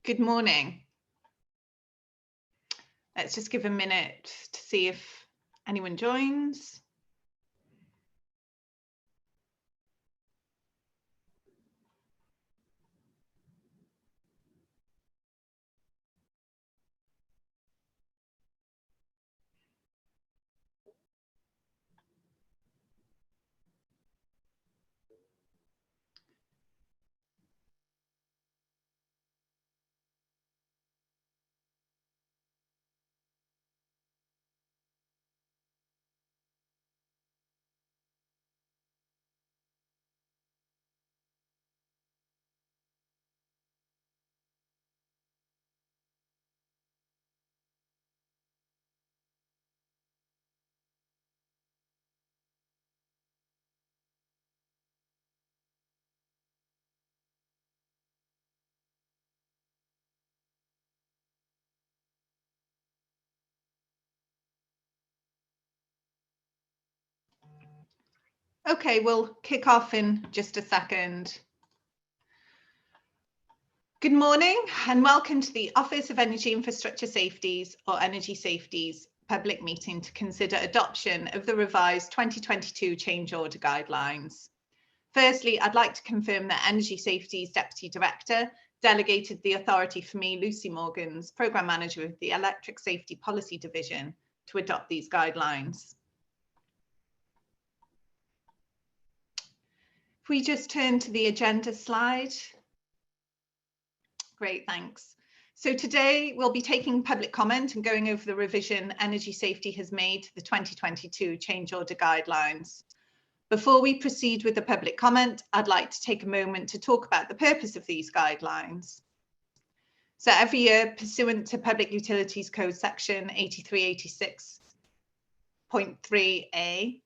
Good morning. Let's just give a minute to see if anyone joins. Okay, we'll kick off in just a second. Good morning and welcome to the Office of Energy Infrastructure Safeties, or Energy Safeties, public meeting to consider adoption of the revised 2022 change order guidelines. Firstly, I'd like to confirm that Energy Safety's Deputy Director delegated the authority for me, Lucy Morgans, Programme Manager of the Electric Safety Policy Division, to adopt these guidelines. If we just turn to the agenda slide. Great, thanks. So today we'll be taking public comment and going over the revision Energy Safety has made to the 2022 change order guidelines. Before we proceed with the public comment, I'd like to take a moment to talk about the purpose of these guidelines. So every year, pursuant to Public Utilities Code section 8386.3a,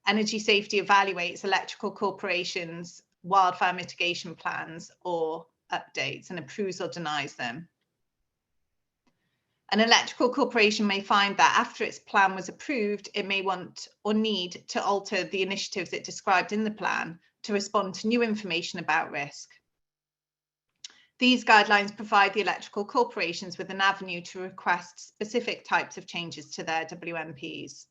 Energy Safety evaluates electrical corporations' wildfire mitigation plans or updates and approves or denies them. An electrical corporation may find that after its plan was approved, it may want or need to alter the initiatives it described in the plan to respond to new information about risk. These guidelines provide the electrical corporations with an avenue to request specific types of changes to their WMPs.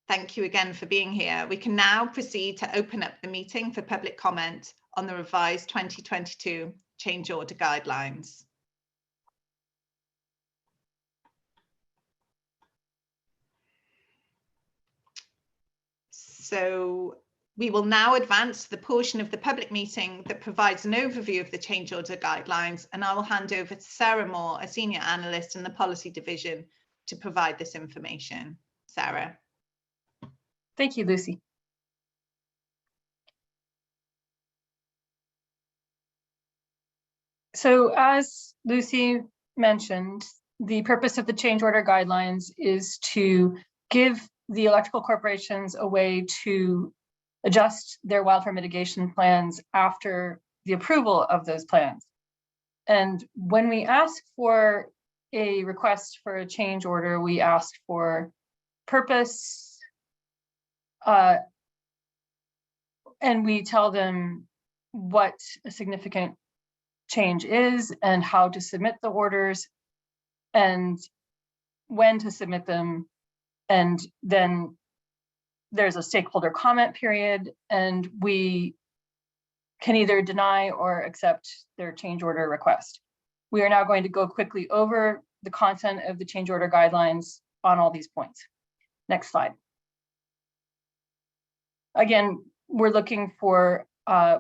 Thank you again for being here. We can now proceed to open up the meeting for public comment on the revised 2022 change order guidelines. So we will now advance to the portion of the public meeting that provides an overview of the change order guidelines, and I will hand over to Sarah Moore, a senior analyst in the policy division, to provide this information. Sarah. Thank you, Lucy. So as Lucy mentioned, the purpose of the change order guidelines is to give the electrical corporations a way to adjust their wildfire mitigation plans after the approval of those plans. And when we ask for a request for a change order, we ask for purpose, and we tell them what a significant change is and how to submit the orders and when to submit them. And then there's a stakeholder comment period, and we can either deny or accept their change order request. We are now going to go quickly over the content of the change order guidelines on all these points. Next slide. Again, we're looking for,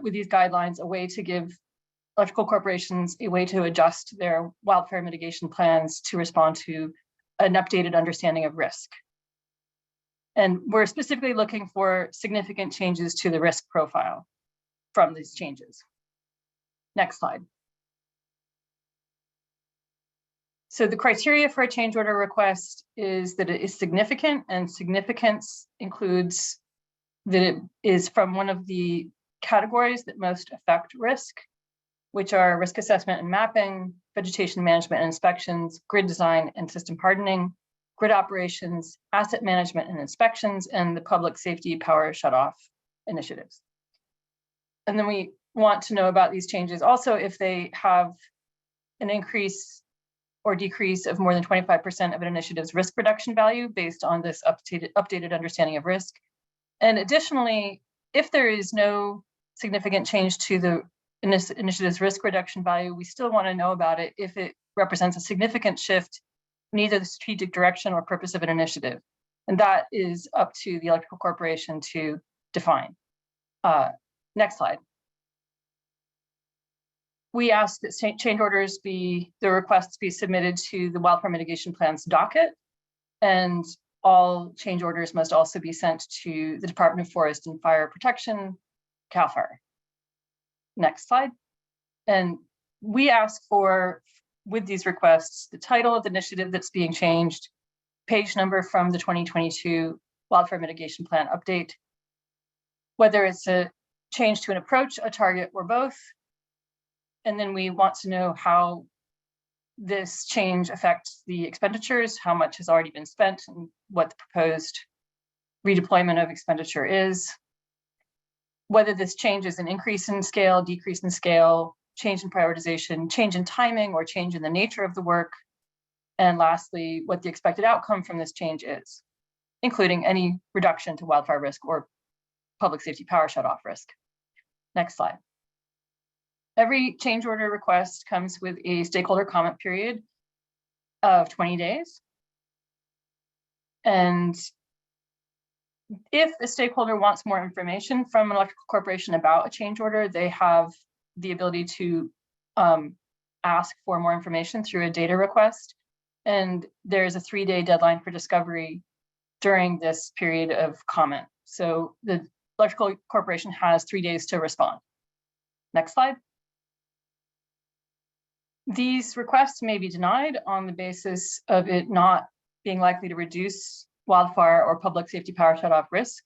with these guidelines, a way to give electrical corporations a way to adjust their wildfire mitigation plans to respond to an updated understanding of risk. And we're specifically looking for significant changes to the risk profile from these changes. Next slide. So the criteria for a change order request is that it is significant, and significance includes that it is from one of the categories that most affect risk, which are risk assessment and mapping, vegetation management and inspections, grid design and system hardening, grid operations, asset management and inspections, and the public safety power shutoff initiatives. And then we want to know about these changes. Also, if they have an increase or decrease of more than 25% of an initiative's risk reduction value based on this updated understanding of risk. And additionally, if there is no significant change to the initiative's risk reduction value, we still want to know about it if it represents a significant shift in either the strategic direction or purpose of an initiative. And that is up to the Electrical Corporation to define. Next slide. We ask that change orders the requests be submitted to the Wildfire Mitigation Plan's docket, and all change orders must also be sent to the Department of Forest and Fire Protection, CAL FIRE. Next slide. And we ask for, with these requests, the title of the initiative that's being changed, page number from the 2022 Wildfire Mitigation Plan update, whether it's a change to an approach, a target, or both. And then we want to know how this change affects the expenditures, how much has already been spent, and what the proposed redeployment of expenditure is. Whether this change is an increase in scale, decrease in scale, change in prioritization, change in timing, or change in the nature of the work. And lastly, what the expected outcome from this change is, including any reduction to wildfire risk or public safety power shutoff risk. Next slide. Every change order request comes with a stakeholder comment period of 20 days. And if a stakeholder wants more information from an electrical corporation about a change order, they have the ability to ask for more information through a data request. And there's a 3-day deadline for discovery during this period of comment. So the electrical corporation has 3 days to respond. Next slide. These requests may be denied on the basis of it not being likely to reduce wildfire or public safety power shutoff risk.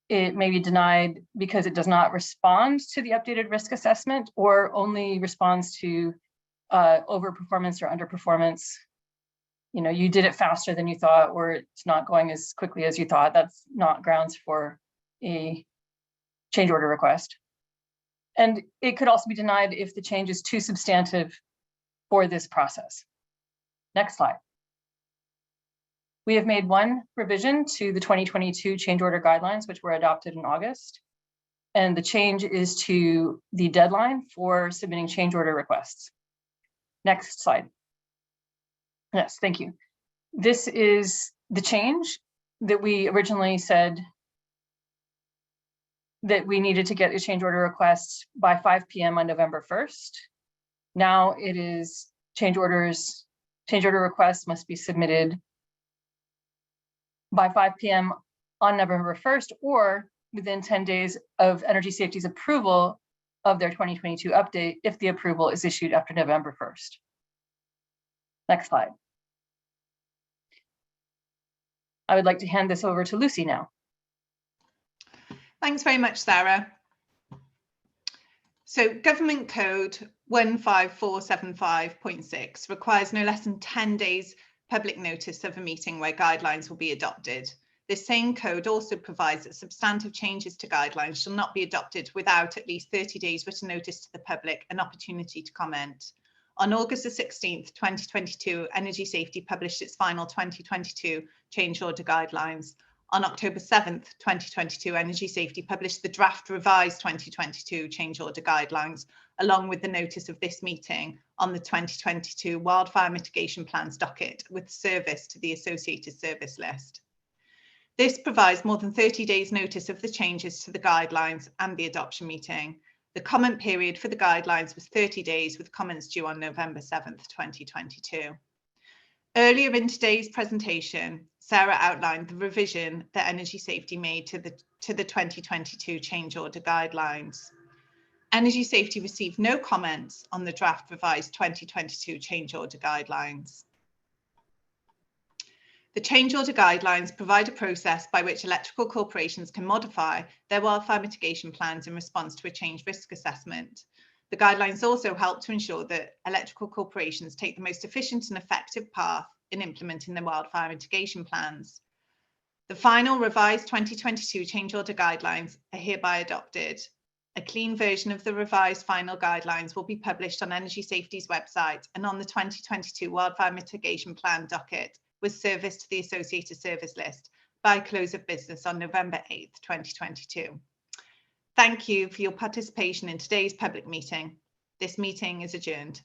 It may be denied because it does not respond to the updated risk assessment or only responds to overperformance or underperformance. You know, you did it faster than you thought, or it's not going as quickly as you thought. That's not grounds for a change order request. And it could also be denied if the change is too substantive for this process. Next slide. We have made one revision to the 2022 change order guidelines, which were adopted in August. And the change is to the deadline for submitting change order requests. Next slide. Yes, thank you. This is the change that we originally said that we needed to get a change order request by 5 p.m. on November 1st. Now it is change order requests must be submitted by 5 p.m. on November 1st or within 10 days of Energy Safety's approval of their 2022 update if the approval is issued after November 1st. Next slide. I would like to hand this over to Lucy now. Thanks very much, Sarah. So Government Code 15475.6 requires no less than 10 days public notice of a meeting where guidelines will be adopted. This same code also provides that substantive changes to guidelines shall not be adopted without at least 30 days written notice to the public and opportunity to comment. On August the 16th, 2022, Energy Safety published its final 2022 change order guidelines. On October 7th, 2022, Energy Safety published the draft revised 2022 change order guidelines, along with the notice of this meeting on the 2022 Wildfire Mitigation Plans docket with service to the associated service list. This provides more than 30 days notice of the changes to the guidelines and the adoption meeting. The comment period for the guidelines was 30 days with comments due on November 7th, 2022. Earlier in today's presentation, Sarah outlined the revision that Energy Safety made to the 2022 change order guidelines. Energy Safety received no comments on the draft revised 2022 change order guidelines. The change order guidelines provide a process by which electrical corporations can modify their wildfire mitigation plans in response to a change risk assessment. The guidelines also help to ensure that electrical corporations take the most efficient and effective path in implementing their wildfire mitigation plans. The final revised 2022 change order guidelines are hereby adopted. A clean version of the revised final guidelines will be published on Energy Safety's website and on the 2022 Wildfire Mitigation Plan docket with service to the associated service list by close of business on November 8th, 2022. Thank you for your participation in today's public meeting. This meeting is adjourned.